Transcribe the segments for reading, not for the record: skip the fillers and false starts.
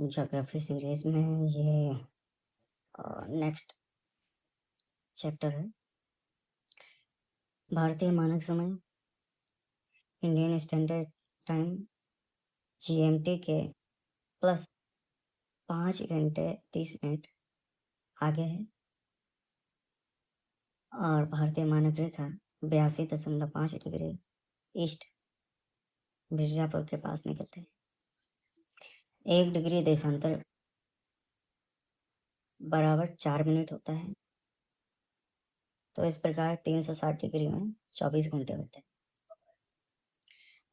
Geography series में ये next chapter है। भारतीय मानक समय इंडियन स्टैंडर्ड टाइम जीएमटी के प्लस 5 घंटे 30 मिनट आगे है और भारतीय मानक रेखा 82.5 डिग्री ईस्ट मिर्जापुर के पास निकलते हैं। 1 डिग्री देशांतर बराबर 4 मिनट होता है। तो इस प्रकार 360 डिग्री में 24 घंटे होते हैं।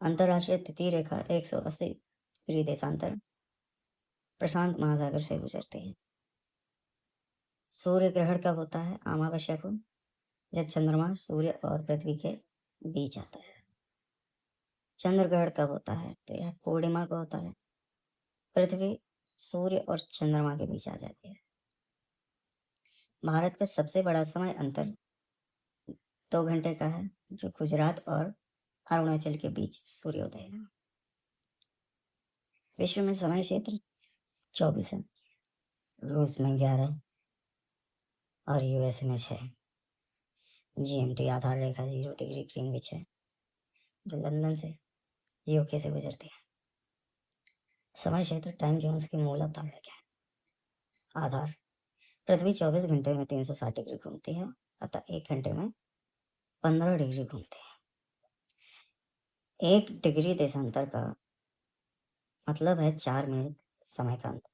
अंतर्राष्ट्रीय तिथि रेखा 180 डिग्री देशांतर प्रशांत महासागर से गुजरती है। सूर्य ग्रहण कब होता है? अमावस्या को, जब चंद्रमा सूर्य और पृथ्वी के बीच आता है। चंद्र ग्रहण कब होता है? तो यह पूर्णिमा को होता है। पृथ्वी सूर्य और चंद्रमा के बीच आ जाती है। भारत का सबसे बड़ा समय अंतर 2 घंटे का है, जो गुजरात और अरुणाचल के बीच सूर्योदय है। विश्व में समय क्षेत्र 24 है। रूस में 11 और यूएस में 6। जीएमटी आधार रेखा 0 डिग्री ग्रीनविच है, जो लंदन से यूके से गुजरती है। समय क्षेत्र टाइम जोन्स की मूल अवधारणा क्या है? आधार, पृथ्वी 24 घंटे में 360 डिग्री घूमती है, अतः 1 घंटे में 15 डिग्री घूमती है। 1 डिग्री देशांतर का मतलब है 4 मिनट समय का अंतर।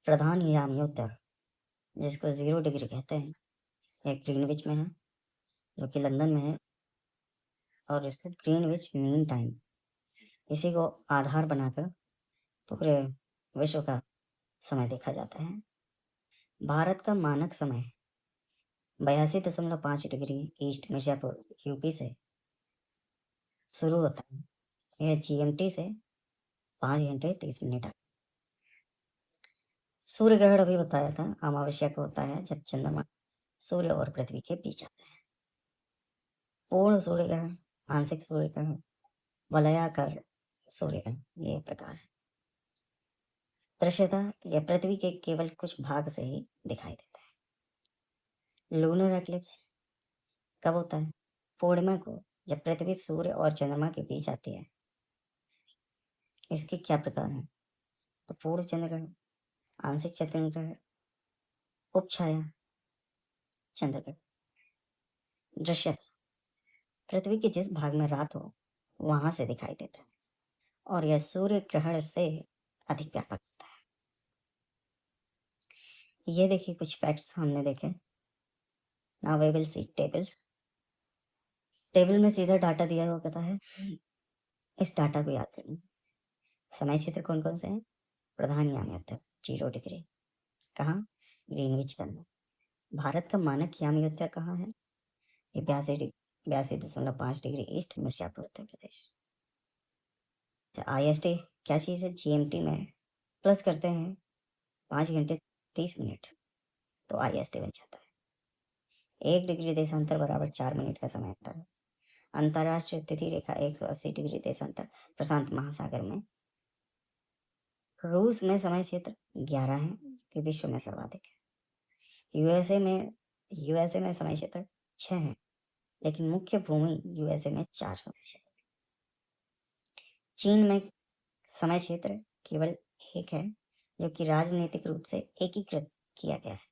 प्रधान यामयोत्तर, जिसको 0 डिग्री कहते हैं, एक ग्रीनविच में है, जो कि लंदन में है, और इसको ग्रीनविच मीन टाइम, इसी को आधार बनाकर पूरे विश्व का समय देखा जाता है। भारत का मानक समय 82.5 डिग्री ईस्ट मिर्जापुर यूपी से शुरू होता है। यह जीएमटी से 5 घंटे 30 मिनट है। सूर्य ग्रहण अभी बताया था, अमावस्या को होता है, जब चंद्रमा सूर्य और पृथ्वी के बीच आता है। पूर्ण सूर्य ग्रहण, आंशिक सूर्य ग्रहण, वलयाकार सूर्य ग्रहण, ये प्रकार है। दृश्यता, यह पृथ्वी के केवल कुछ भाग से ही दिखाई देता है। लूनर एक्लिप्स कब होता है? पूर्णिमा को, जब पृथ्वी सूर्य और चंद्रमा के बीच आती है। इसके क्या प्रकार हैं? तो पूर्ण चंद्र ग्रहण, आंशिक चंद्र ग्रहण, उपछाया चंद्र ग्रहण। दृश्यता, पृथ्वी के जिस भाग में रात हो वहां से दिखाई देता है, और यह सूर्य ग्रहण से अधिक व्यापक होता है। ये देखिए कुछ फैक्ट्स हमने देखे। Now we will see tables. Table में सीधा डाटा दिया हुआ कहता है, इस डाटा को याद करें। समय क्षेत्र कौन कौन से हैं? प्रधान यामयोत्तर 0 डिग्री, कहाँ? Greenwich London. भारत का मानक यामयोत्तर कहाँ है? ये 82.5 degree east Mirzapur Uttar Pradesh. IST क्या चीज़ है? जीएमटी में प्लस करते हैं 5 घंटे 30 मिनट, तो IST बन जाता है। 1 डिग्री देशांतर बराबर 4 मिनट का समय अंतर है। अंतर्राष्ट्रीय तिथि रेखा 180 डिग्री देशांतर प्रशांत महासागर में। रूस में समय क्षेत्र 11 है, कि विश्व में सर्वाधिक है। यूएसए में समय क्षेत्र 6 है, लेकिन मुख्य भूमि यूएसए में 4 समय क्षेत्र। चीन में समय क्षेत्र केवल 1 है, जो कि राजनीतिक रूप से एकीकृत किया गया है।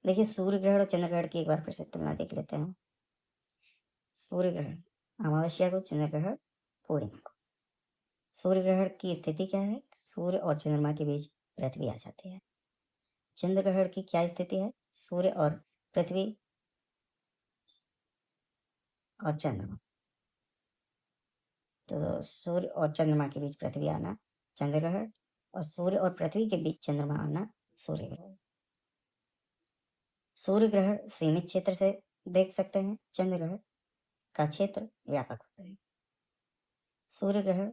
देखिए सूर्य ग्रहण और चंद्र ग्रहण की एक बार फिर से तुलना देख लेते हैं। सूर्य ग्रहण अमावस्या को, चंद्र ग्रहण पूर्णिमा को। सूर्य ग्रहण की स्थिति क्या है? सूर्य और चंद्रमा के बीच पृथ्वी आ जाती है। चंद्र ग्रहण की क्या स्थिति है? सूर्य और पृथ्वी और चंद्रमा, तो सूर्य और चंद्रमा के बीच पृथ्वी आना चंद्र ग्रहण, और सूर्य और पृथ्वी के बीच चंद्रमा आना सूर्य ग्रहण। सूर्य ग्रहण सीमित क्षेत्र से देख सकते हैं, चंद्र ग्रहण का क्षेत्र व्यापक होता है। सूर्य ग्रहण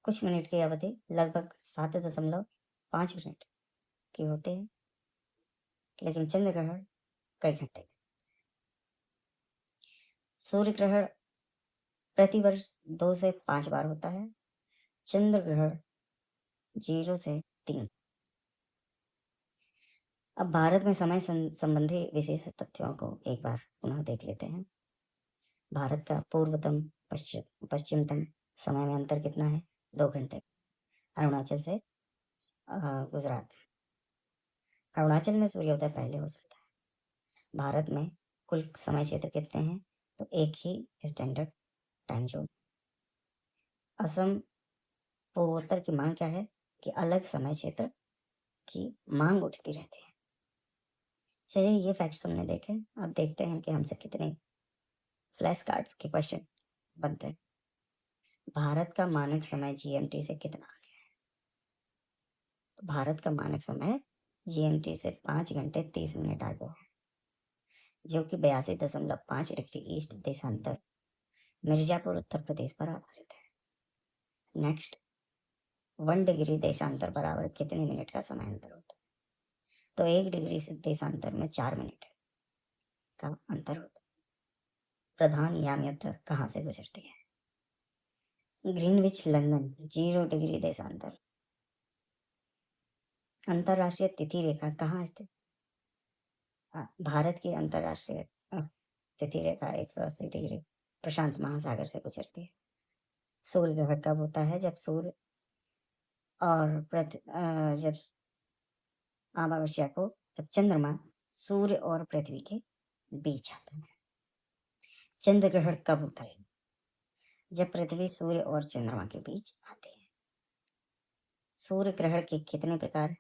कुछ मिनट की अवधि लगभग 7.5 मिनट की होते हैं, लेकिन चंद्र ग्रहण कई घंटे। सूर्य ग्रहण प्रतिवर्ष 2 से 5 बार होता है। चंद्र ग्रहण 0 से 3। अब भारत में समय संबंधी विशेष तथ्यों को एक बार पुनः देख लेते हैं। भारत का पूर्वतम पश्चिमतम समय में अंतर कितना है? 2 घंटे। अरुणाचल से गुजरात। अरुणाचल में सूर्योदय पहले हो जाता है। भारत में कुल समय क्षेत्र कितने हैं? तो एक ही स्टैंडर्ड टाइम जोन। असम पूर्वोत्तर की मांग क्या है कि अलग समय क्षेत्र की मांग उठती रहती है। चलिए ये फैक्ट्स हमने देखे। अब देखते हैं कि हमसे कितने फ्लैश कार्ड्स के क्वेश्चन बनते हैं। भारत का मानक समय जीएमटी से कितना आगे है? तो भारत का मानक समय जीएमटी से 5 घंटे 30 मिनट आगे है, जो कि 82.5 डिग्री ईस्ट देशांतर मिर्जापुर उत्तर प्रदेश पर आधारित है। नेक्स्ट, 1 डिग्री देशांतर बराबर कितने मिनट का समय अंतर होता है? तो 1 डिग्री से देशांतर में 4 मिनट का अंतर होता है। प्रधान यामयात्रा कहाँ से गुजरती है? ग्रीनविच लंदन 0 डिग्री देशांतर। अंतरराष्ट्रीय तिथि रेखा कहाँ स्थित? भारत की अंतरराष्ट्रीय तिथि रेखा 180 डिग्री प्रशांत महासागर से गुजरती है। सूर्य ग्रहण कब होता है? जब सूर्य और जब अमावस्या को जब चंद्रमा सूर्य और पृथ्वी के बीच आता है। चंद्र ग्रहण कब होता है? जब पृथ्वी सूर्य और चंद्रमा के बीच आती है। सूर्य ग्रहण के कितने प्रकार?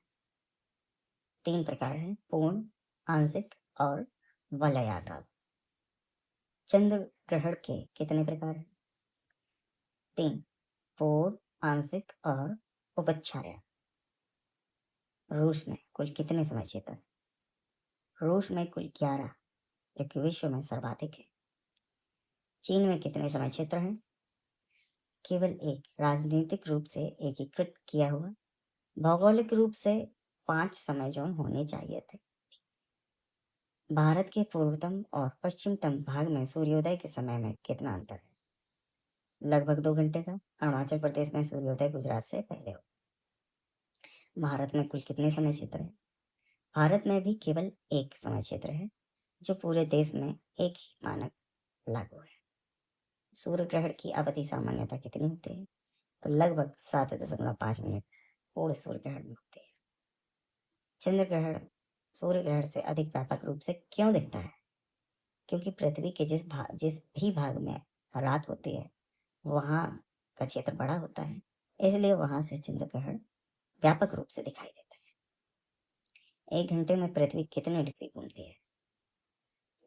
3 प्रकार हैं, पूर्ण, आंशिक और वलयाकार। चंद्र ग्रहण के कितने प्रकार हैं? 3, पूर्ण, आंशिक और उपछाया। रूस में कुल कितने समय क्षेत्र हैं? रूस में कुल 11, जो कि विश्व में सर्वाधिक है। चीन में कितने समय क्षेत्र हैं? केवल एक, राजनीतिक रूप से एकीकृत किया हुआ। भौगोलिक रूप से 5 समय जोन होने चाहिए थे। भारत के पूर्वतम और पश्चिमतम भाग में सूर्योदय के समय में कितना अंतर है? लगभग 2 घंटे का। अरुणाचल प्रदेश में सूर्योदय गुजरात से पहले हो। भारत में कुल कितने समय क्षेत्र है? भारत में भी केवल एक समय क्षेत्र है, जो पूरे देश में एक ही मानक लागू है। सूर्य ग्रहण की अवधि सामान्यतः कितनी होती है? तो लगभग 7.5 मिनट पूर्ण सूर्य ग्रहण में होती है। चंद्र ग्रहण सूर्य ग्रहण से अधिक व्यापक रूप से क्यों दिखता है? क्योंकि पृथ्वी के जिस भी भाग में रात होती है वहां का क्षेत्र बड़ा होता है, इसलिए वहां से चंद्र ग्रहण व्यापक रूप से दिखाई देता है। 1 घंटे में पृथ्वी कितने डिग्री घूमती है?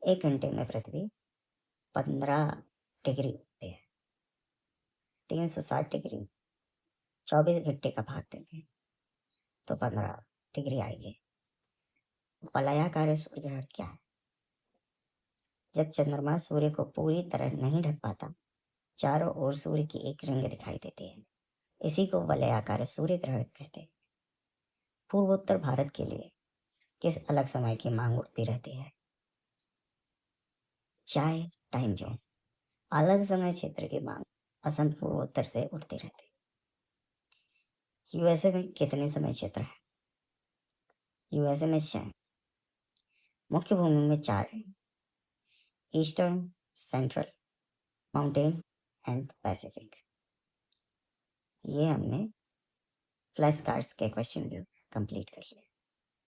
1 घंटे में पृथ्वी 15 डिग्री घूमती है। 360 डिग्री 24 घंटे का भाग देंगे तो 15 डिग्री आएगी। वलयाकार सूर्य ग्रहण क्या है? जब चंद्रमा सूर्य को पूरी तरह नहीं ढक पाता, चारों ओर सूर्य की एक रिंग दिखाई देती है। इसी को वलयाकार सूर्य ग्रहण कहते हैं। पूर्वोत्तर भारत के लिए किस अलग समय की मांग उठती रहती है? चाय टाइम जोन अलग समय क्षेत्र की मांग असम पूर्वोत्तर से उठती रहती है। यूएसए में कितने समय क्षेत्र है? यूएसए में 6। मुख्य भूमि में 4 है, eastern, central, mountain and Pacific. ये हमने फ्लैश कार्ड्स के क्वेश्चन भी कंप्लीट कर लिए।